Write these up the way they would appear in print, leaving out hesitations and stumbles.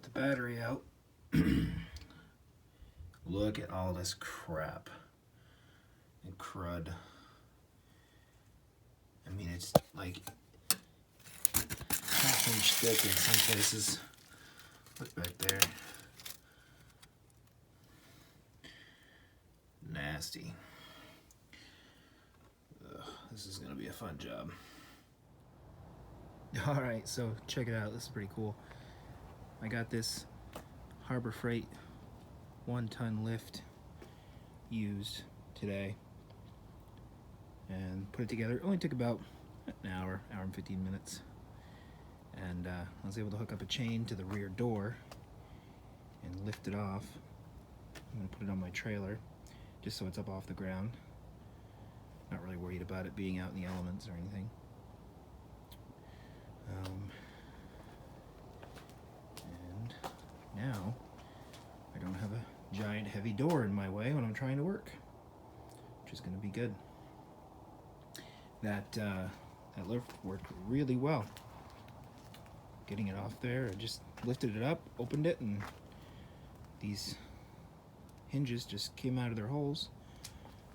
put the battery out. Look at all this crap and crud. I mean, it's like half-inch thick in some places. Look back there. Nasty. Ugh, this is gonna be a fun job. Alright, so check it out. This is pretty cool. I got this Harbor Freight 1-ton lift used today and put it together. It only took about an hour and 15 minutes. And I was able to hook up a chain to the rear door and lift it off. I'm going to put it on my trailer just so it's up off the ground. Not really worried about it being out in the elements or anything. And now I don't have a giant heavy door in my way when I'm trying to work, which is going to be good. That lift worked really well. Getting it off there, I just lifted it up, opened it, and these hinges just came out of their holes.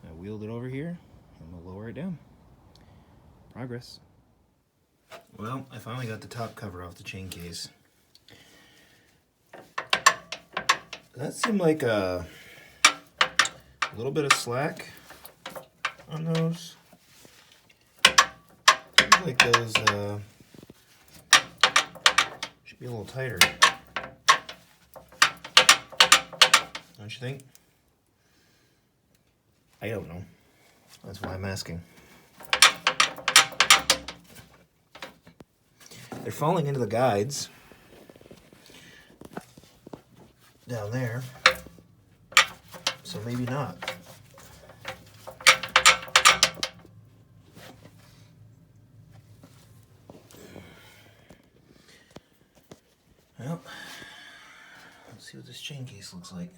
I wheeled it over here, and we'll lower it down. Progress. Well, I finally got the top cover off the chain case. That seemed like a little bit of slack on those. Seems like those should be a little tighter. Don't you think? I don't know. That's why I'm asking. They're falling into the guides down there, so maybe not. Well, let's see what this chain case looks like.